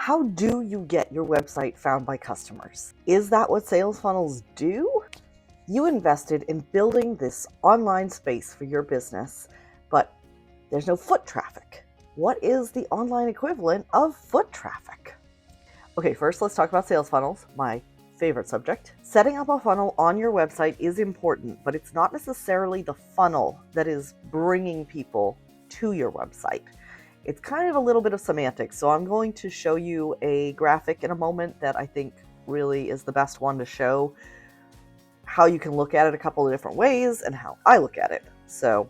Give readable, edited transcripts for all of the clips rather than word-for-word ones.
How do you get your website found by customers? Is that what sales funnels do? You invested in building this online space for your business, but there's no foot traffic. What is the online equivalent of foot traffic? Okay, first let's talk about sales funnels, my favorite subject. Setting up a funnel on your website is important, but it's not necessarily the funnel that is bringing people to your website. It's kind of a little bit of semantics, so I'm going to show you a graphic in a moment that I think really is the best one to show how you can look at it a couple of different ways and how I look at it. So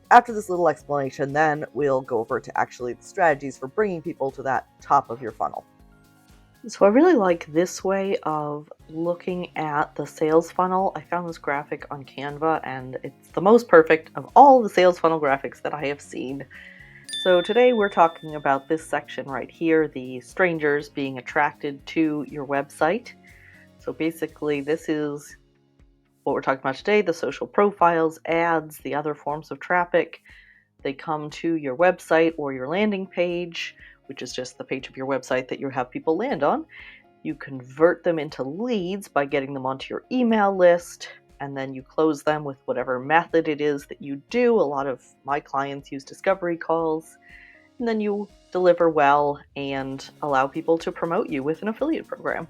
after this little explanation, then we'll go over to actually the strategies for bringing people to that top of your funnel. So I really like this way of looking at the sales funnel. I found this graphic on Canva and it's the most perfect of all the sales funnel graphics that I have seen. So today we're talking about this section right here, the strangers being attracted to your website. So basically this is what we're talking about today, the social profiles, ads, the other forms of traffic. They come to your website or your landing page, which is just the page of your website that you have people land on. You convert them into leads by getting them onto your email list, and then you close them with whatever method it is that you do. A lot of my clients use discovery calls, and then you deliver well and allow people to promote you with an affiliate program.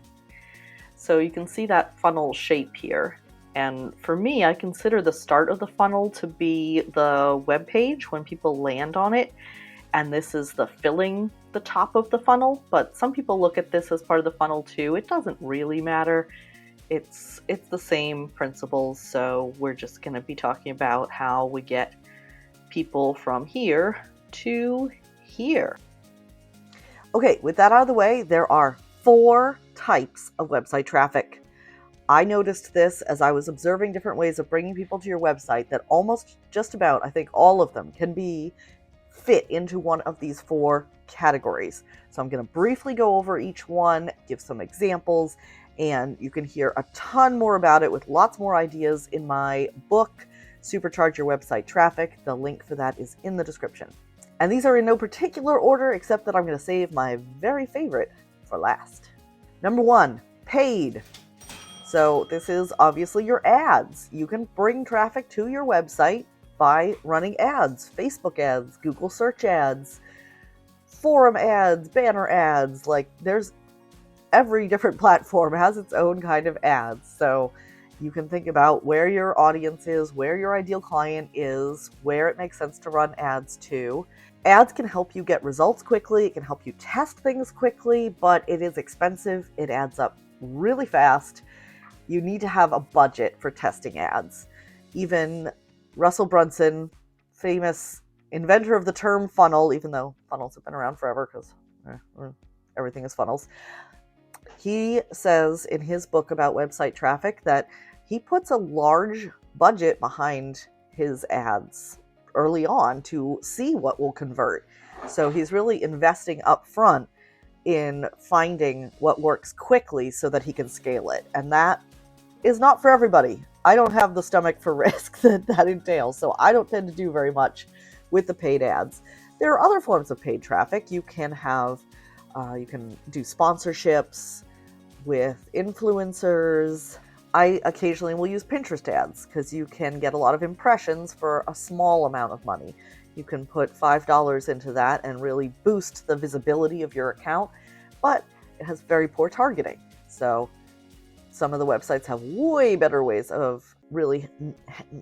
So you can see that funnel shape here. And for me, I consider the start of the funnel to be the web page when people land on it. And this is the filling the top of the funnel. But some people look at this as part of the funnel too. It doesn't really matter. It's the same principles. So we're just going to be talking about how we get people from here to here. Okay, with that out of the way, there are 4 types of website traffic. I noticed this as I was observing different ways of bringing people to your website that almost just about, I think all of them can be fit into one of these 4 categories. So I'm going to briefly go over each one, give some examples, and you can hear a ton more about it with lots more ideas in my book, Supercharge Your Website Traffic. The link for that is in the description. And these are in no particular order, except that I'm going to save my very favorite for last. Number 1, paid. So this is obviously your ads. You can bring traffic to your website by running ads, Facebook ads, Google search ads, forum ads, banner ads. Like there's every different platform has its own kind of ads. So you can think about where your audience is, where your ideal client is, where it makes sense to run ads to. Ads can help you get results quickly. It can help you test things quickly, but it is expensive. It adds up really fast. You need to have a budget for testing ads. Even Russell Brunson, famous inventor of the term funnel, even though funnels have been around forever because everything is funnels, he says in his book about website traffic that he puts a large budget behind his ads early on to see what will convert. So he's really investing up front in finding what works quickly so that he can scale it. And that is not for everybody. I don't have the stomach for risk that entails, so I don't tend to do very much with the paid ads. There are other forms of paid traffic. You can have, you can do sponsorships with influencers. I occasionally will use Pinterest ads because you can get a lot of impressions for a small amount of money. You can put $5 into that and really boost the visibility of your account, but it has very poor targeting. So some of the websites have way better ways of really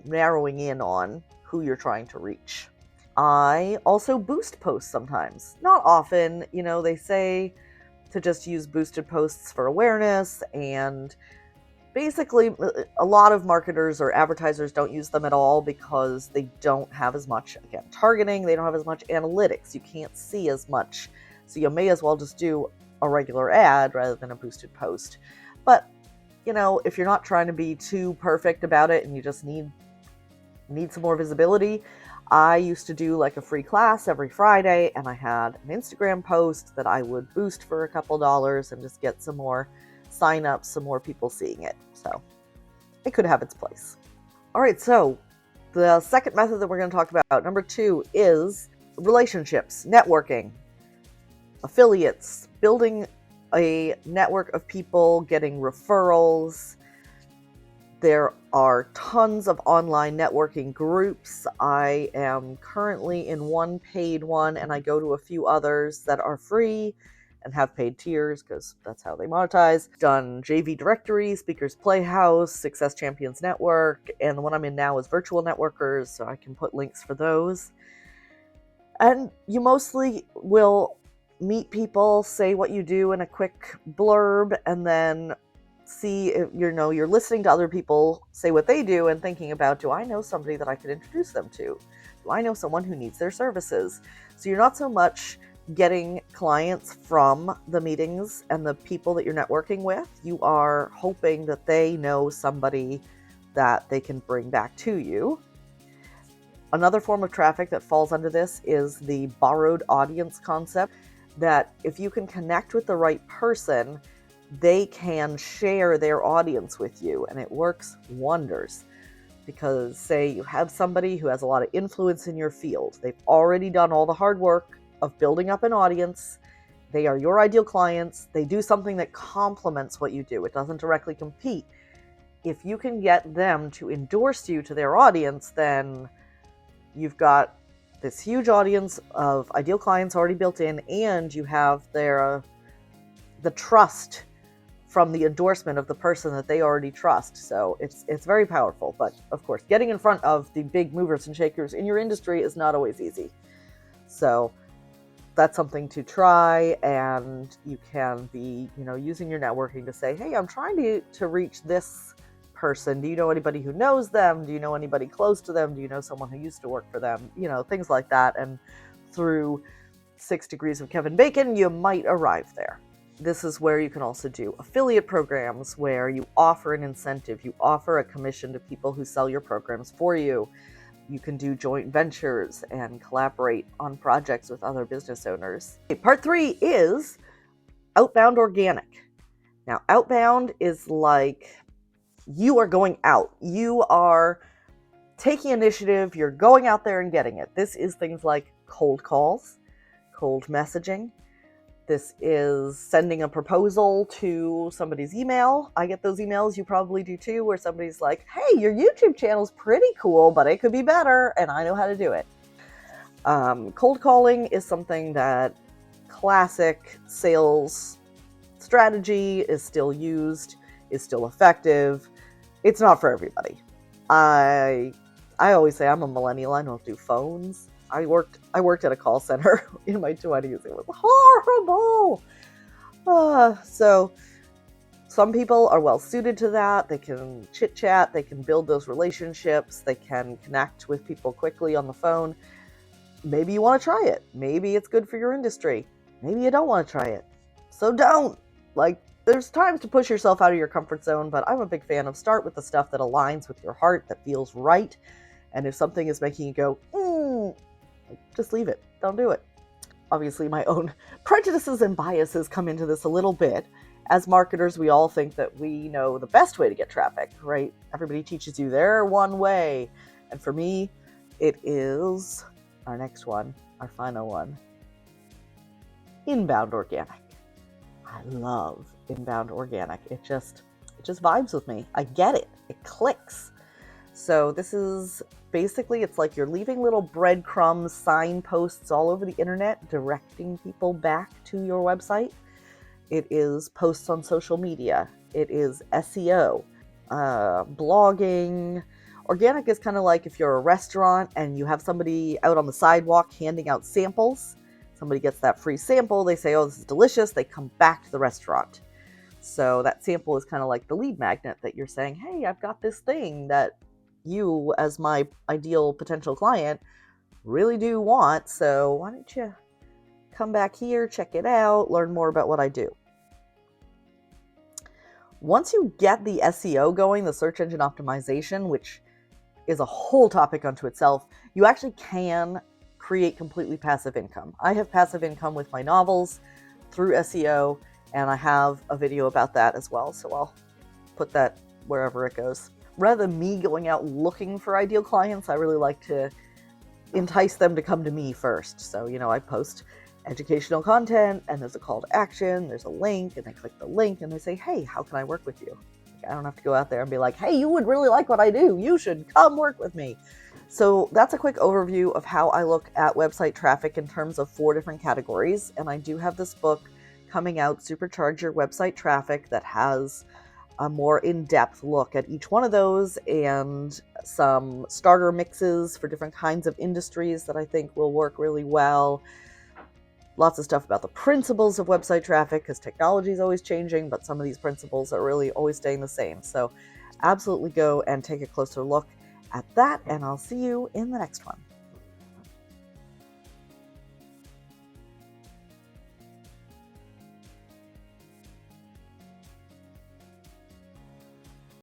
narrowing in on who you're trying to reach. I also boost posts sometimes. Not often, they say to just use boosted posts for awareness, and basically a lot of marketers or advertisers don't use them at all because they don't have as much, again, targeting, they don't have as much analytics, you can't see as much. So you may as well just do a regular ad rather than a boosted post. But if you're not trying to be too perfect about it and you just need some more visibility, I used to do like a free class every Friday, and I had an Instagram post that I would boost for a couple dollars and just get some more sign-ups, some more people seeing it. So it could have its place. All right, so the second method that we're going to talk about, number 2, is relationships, networking. affiliates, building a network of people, getting referrals. There are tons of online networking groups. I am currently in one paid one, and I go to a few others that are free and have paid tiers because that's how they monetize. Done JV Directory, Speakers Playhouse, Success Champions Network, and the one I'm in now is Virtual Networkers, so I can put links for those. And you mostly will meet people, say what you do in a quick blurb, and then see if you're listening to other people say what they do and thinking about, do I know somebody that I could introduce them to? Do I know someone who needs their services? So you're not so much getting clients from the meetings and the people that you're networking with. You are hoping that they know somebody that they can bring back to you. Another form of traffic that falls under this is the borrowed audience concept, that if you can connect with the right person, they can share their audience with you, and it works wonders. Because say you have somebody who has a lot of influence in your field, they've already done all the hard work of building up an audience, they are your ideal clients, they do something that complements what you do, it doesn't directly compete. If you can get them to endorse you to their audience, then you've got this huge audience of ideal clients already built in, and you have the trust from the endorsement of the person that they already trust. So it's very powerful. But of course, getting in front of the big movers and shakers in your industry is not always easy. So that's something to try, and you can be, using your networking to say, hey, I'm trying to reach this person. Do you know anybody who knows them? Do you know anybody close to them? Do you know someone who used to work for them? Things like that. And through 6 degrees of Kevin Bacon, you might arrive there. This is where you can also do affiliate programs where you offer an incentive, you offer a commission to people who sell your programs for you. You can do joint ventures and collaborate on projects with other business owners. Okay, part 3 is outbound organic. Now, outbound is like you are going out. You are taking initiative. You're going out there and getting it. This is things like cold calls, cold messaging. This is sending a proposal to somebody's email. I get those emails, you probably do too, where somebody's like, hey, your YouTube channel's pretty cool, but it could be better, and I know how to do it. Cold calling is something that classic sales strategy is still used, is still effective. It's not for everybody. I always say I'm a millennial. I don't do phones. I worked at a call center in my 20s. It was horrible. So some people are well suited to that. They can chit chat. They can build those relationships. They can connect with people quickly on the phone. Maybe you want to try it. Maybe it's good for your industry. Maybe you don't want to try it. So don't. There's times to push yourself out of your comfort zone, but I'm a big fan of start with the stuff that aligns with your heart, that feels right. And if something is making you go, just leave it. Don't do it. Obviously, my own prejudices and biases come into this a little bit. As marketers, we all think that we know the best way to get traffic, right? Everybody teaches you their one way. And for me, it is our next one, our final one. Inbound organic. I love inbound organic. It just vibes with me. I get it. It clicks. So this is basically, it's like you're leaving little breadcrumbs, signposts all over the internet, directing people back to your website. It is posts on social media. It is SEO, blogging. Organic is kind of like if you're a restaurant and you have somebody out on the sidewalk handing out samples. Somebody gets that free sample. They say, oh, this is delicious. They come back to the restaurant. So that sample is kind of like the lead magnet that you're saying, hey, I've got this thing that you, as my ideal potential client, really do want. So why don't you come back here, check it out, learn more about what I do. Once you get the SEO going, the search engine optimization, which is a whole topic unto itself, you actually can create completely passive income. I have passive income with my novels through SEO, and I have a video about that as well. So I'll put that wherever it goes. Rather than me going out looking for ideal clients, I really like to entice them to come to me first. So, I post educational content, and there's a call to action, there's a link, and they click the link and they say, hey, how can I work with you? I don't have to go out there and be like, hey, you would really like what I do. You should come work with me. So that's a quick overview of how I look at website traffic in terms of 4 different categories. And I do have this book coming out, Supercharge Your Website Traffic, that has a more in-depth look at each one of those and some starter mixes for different kinds of industries that I think will work really well. Lots of stuff about the principles of website traffic, because technology is always changing, but some of these principles are really always staying the same. So absolutely go and take a closer look at that, and I'll see you in the next one.